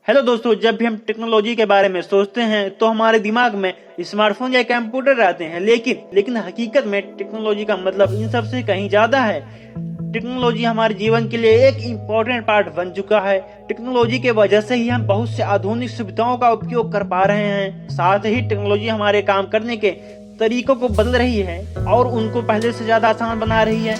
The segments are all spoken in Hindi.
हेलो दोस्तों, जब भी हम टेक्नोलॉजी के बारे में सोचते हैं तो हमारे दिमाग में स्मार्टफोन या कंप्यूटर आते हैं, लेकिन हकीकत में टेक्नोलॉजी का मतलब इन सब से कहीं ज्यादा है। टेक्नोलॉजी हमारे जीवन के लिए एक इम्पोर्टेंट पार्ट बन चुका है। टेक्नोलॉजी के वजह से ही हम बहुत से आधुनिक सुविधाओं का उपयोग कर पा रहे हैं। साथ ही टेक्नोलॉजी हमारे काम करने के तरीकों को बदल रही है और उनको पहले से ज्यादा आसान बना रही है।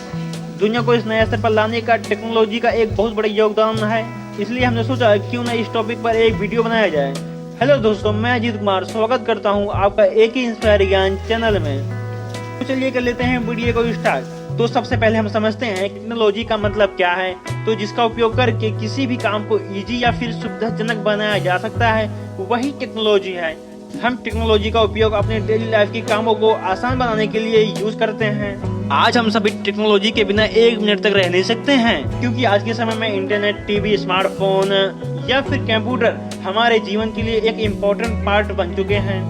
दुनिया को इस नए स्तर पर लाने का टेक्नोलॉजी का एक बहुत बड़ा योगदान है, इसलिए हमने सोचा क्यों ना इस टॉपिक पर एक वीडियो बनाया जाए। हेलो दोस्तों, मैं अजीत कुमार स्वागत करता हूं आपका एक ही इंस्पायर ज्ञान चैनल में। तो चलिए कर लेते हैं वीडियो को स्टार्ट। तो सबसे पहले हम समझते हैं टेक्नोलॉजी का मतलब क्या है। तो जिसका उपयोग करके किसी भी काम को इजी या फिर सुविधाजनक बनाया जा सकता है, वही टेक्नोलॉजी है। हम टेक्नोलॉजी का उपयोग अपने डेली लाइफ के कामों को आसान बनाने के लिए यूज करते हैं। आज हम सभी टेक्नोलॉजी के बिना एक मिनट तक रह नहीं सकते हैं, क्योंकि आज के समय में इंटरनेट, टीवी, स्मार्टफोन या फिर कंप्यूटर हमारे जीवन के लिए एक इम्पोर्टेंट पार्ट बन चुके हैं।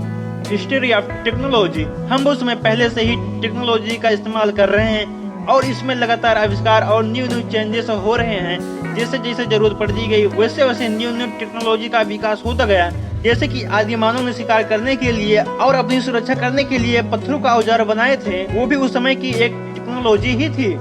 हिस्ट्री ऑफ टेक्नोलॉजी, हम उस समय पहले से ही टेक्नोलॉजी का इस्तेमाल कर रहे हैं और इसमें लगातार आविष्कार और न्यू चेंजेस हो रहे हैं। जैसे जैसे जरूरत पड़ती गई वैसे वैसे न्यू टेक्नोलॉजी का विकास होता गया। जैसे कि आदि मानव ने शिकार करने के लिए और अपनी सुरक्षा करने के लिए पत्थरों का औजार बनाए थे, वो भी उस समय की एक टेक्नोलॉजी ही थी।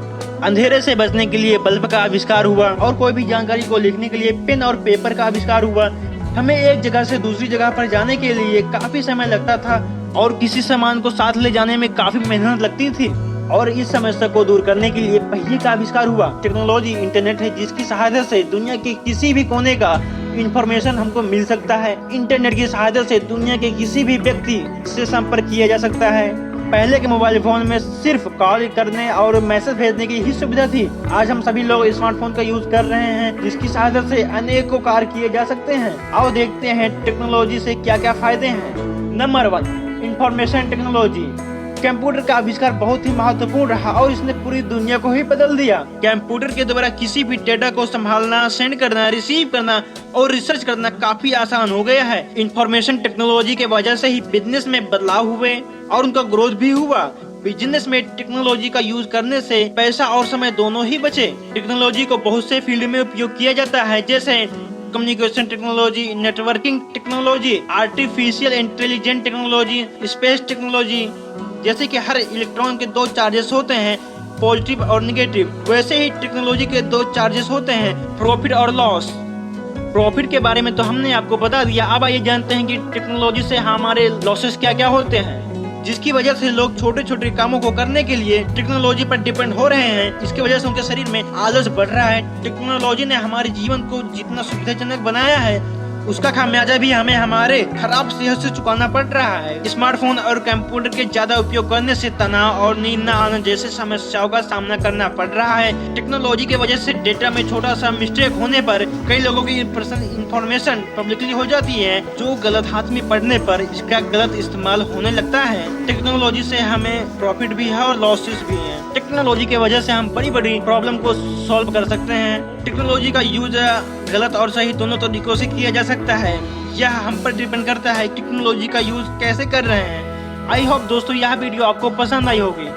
अंधेरे से बचने के लिए बल्ब का आविष्कार हुआ और कोई भी जानकारी को लिखने के लिए पेन और पेपर का आविष्कार हुआ। हमें एक जगह से दूसरी जगह पर जाने के लिए काफी समय लगता था और किसी सामान को साथ ले जाने में काफी मेहनत लगती थी। और इस समस्या को दूर करने के लिए पहिए का आविष्कार हुआ। टेक्नोलॉजी इंटरनेट है, जिसकी सहायता से दुनिया के किसी भी कोने का इंफॉर्मेशन हमको मिल सकता है। इंटरनेट की सहायता से दुनिया के किसी भी व्यक्ति से संपर्क किया जा सकता है। पहले के मोबाइल फोन में सिर्फ कॉल करने और मैसेज भेजने की ही सुविधा थी। आज हम सभी लोग स्मार्टफोन का यूज कर रहे हैं, जिसकी सहायता से अनेकों कार्य किए जा सकते हैं। आओ देखते हैं टेक्नोलॉजी से क्या क्या फायदे हैं। Number 1, information technology. कंप्यूटर का आविष्कार बहुत ही महत्वपूर्ण रहा और इसने पूरी दुनिया को ही बदल दिया। कंप्यूटर के द्वारा किसी भी डेटा को संभालना, सेंड करना, रिसीव करना और रिसर्च करना काफी आसान हो गया है। इंफॉर्मेशन टेक्नोलॉजी के वजह से ही बिजनेस में बदलाव हुए और उनका ग्रोथ भी हुआ। बिजनेस में टेक्नोलॉजी का यूज करने से पैसा और समय दोनों ही बचे। टेक्नोलॉजी को बहुत से फील्ड में उपयोग किया जाता है, जैसे communication technology, networking technology, artificial intelligence technology, space technology. जैसे कि हर इलेक्ट्रॉन के दो चार्जेस होते हैं, पॉजिटिव और नेगेटिव, वैसे ही टेक्नोलॉजी के दो चार्जेस होते हैं, प्रॉफिट और लॉस। प्रॉफिट के बारे में तो हमने आपको बता दिया। अब आइए जानते हैं कि टेक्नोलॉजी से हमारे लॉसेस क्या क्या होते हैं, जिसकी वजह से लोग छोटे छोटे कामों को करने के लिए टेक्नोलॉजी पर डिपेंड हो रहे हैं। इसकी वजह से उनके शरीर में आलस बढ़ रहा है। टेक्नोलॉजी ने हमारे जीवन को जितना सुविधाजनक बनाया है, उसका खामियाजा भी हमें हमारे खराब सेहत से चुकाना पड़ रहा है। स्मार्टफोन और कंप्यूटर के ज्यादा उपयोग करने से तनाव और नींद न आना जैसे समस्याओं का सामना करना पड़ रहा है। टेक्नोलॉजी की वजह से डेटा में छोटा सा मिस्टेक होने पर कई लोगों की पर्सनल इंफॉर्मेशन पब्लिकली हो जाती है, जो गलत हाथ में पड़ने पर इसका गलत इस्तेमाल होने लगता है। टेक्नोलॉजी से हमें प्रॉफिट भी है और लॉसेस भी है। टेक्नोलॉजी की वजह से हम बड़ी बड़ी प्रॉब्लम को सॉल्व कर सकते हैं। टेक्नोलॉजी का यूज गलत और सही दोनों तरीकों से किया जा सकता है। यह हम पर डिपेंड करता है टेक्नोलॉजी का यूज कैसे कर रहे हैं। आई होप दोस्तों यह वीडियो आपको पसंद आई होगी।